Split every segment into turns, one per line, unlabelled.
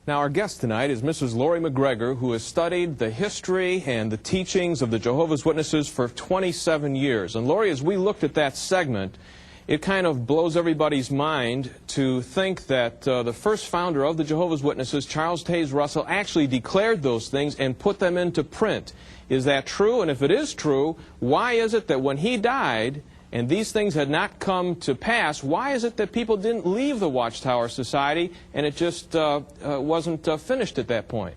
Now, our guest tonight is Mrs. Dra.Macgregor, who has studied the history and the teachings of the Jehovah's Witnesses for 27 years. And Lori, as we looked at that segment, it kind of blows everybody's mind to think that the first founder of the Jehovah's Witnesses, Charles Taze Russell, actually declared those things and put them into print. Is that true? And if it is true, why is it that when he died and these things had not come to pass, why is it that people didn't leave the Watchtower Society and it just wasn't finished at that point?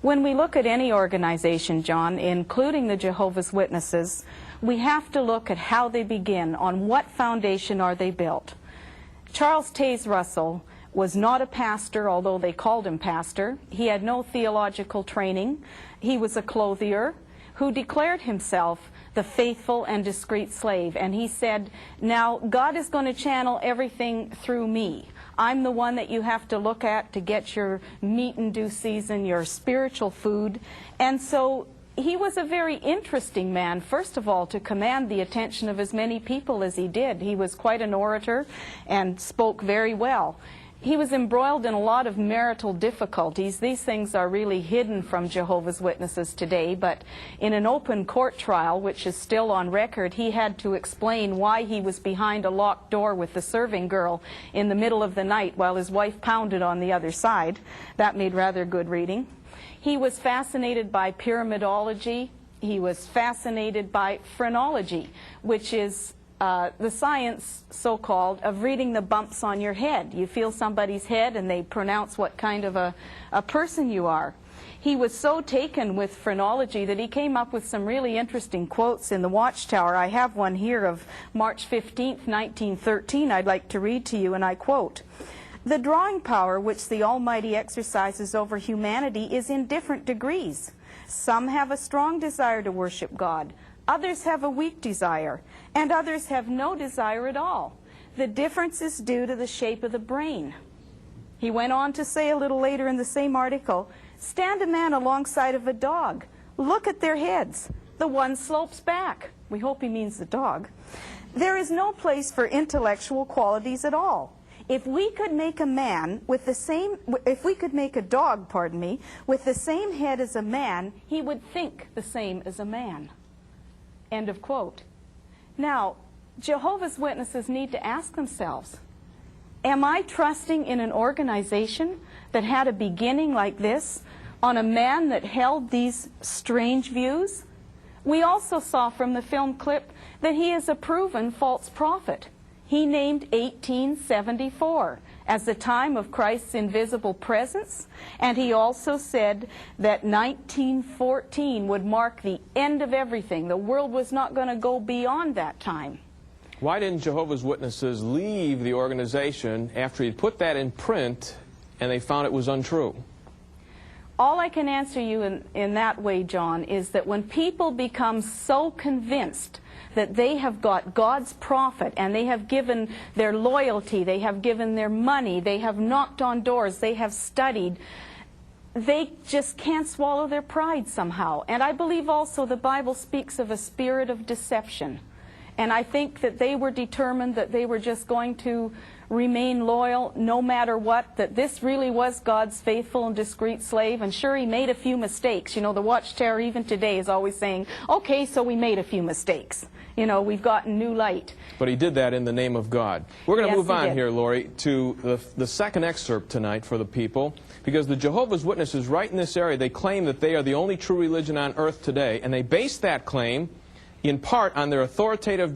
When we look at any organization, John, including the Jehovah's Witnesses, we have to look at how they begin. On what foundation are they built? Charles Taze Russell was not a pastor, although they called him pastor. He had no theological training. He was a clothier who declared himself the faithful and discreet slave. And he said, now God is going to channel everything through me. I'm the one that you have to look at to get your meat in due season, your spiritual food. And so he was a very interesting man, first of all, to command the attention of as many people as he did. He was quite an orator and spoke very well. He was embroiled in a lot of marital difficulties. These things are really hidden from Jehovah's Witnesses today, but in an open court trial, which is still on record, he had to explain why he was behind a locked door with the serving girl in the middle of the night while his wife pounded on the other side. That made rather good reading. He was fascinated by pyramidology. He was fascinated by phrenology, which is the science, so-called, of reading the bumps on your head. You feel somebody's head and they pronounce what kind of a person you are. He was so taken with phrenology that he came up with some really interesting quotes in the Watchtower. I have one here of March 15th, 1913 I'd like to read to you, and I quote, "The drawing power which the Almighty exercises over humanity is in different degrees. Some have a strong desire to worship God. Others have a weak desire, and others have no desire at all. The difference is due to the shape of the brain." He went on to say a little later in the same article, "Stand a man alongside of a dog. Look at their heads. The one slopes back." We hope he means the dog. "There is no place for intellectual qualities at all. If we could make a man with the same, if we could make a dog, pardon me, with the same head as a man, he would think the same as a man." End of quote. Now, Jehovah's Witnesses need to ask themselves, am I trusting in an organization that had a beginning like this, on a man that held these strange views? We also saw from the film clip that he is a proven false prophet. He named 1874 as the time of Christ's invisible presence, and he also said that 1914 would mark the end of everything. The world was not going to go beyond that time.
Why didn't Jehovah's Witnesses leave the organization after he put that in print and they found it was untrue?
All I can answer you in that way, John, is that when people become so convinced that they have got God's prophet and they have given their loyalty, they have given their money, they have knocked on doors, they have studied, they just can't swallow their pride somehow. And I believe also the Bible speaks of a spirit of deception. And I think that they were determined that they were just going to remain loyal no matter what, that this really was God's faithful and discreet slave. And sure, he made a few mistakes. You know, the Watchtower even today is always saying, okay, so we made a few mistakes. You know, we've gotten new light.
But he did that in the name of God. We're going to move on
did.
here, Lori, to the second excerpt tonight for the people, because the Jehovah's Witnesses right in this area, they claim that they are the only true religion on earth today, and they base that claim in part on their authoritative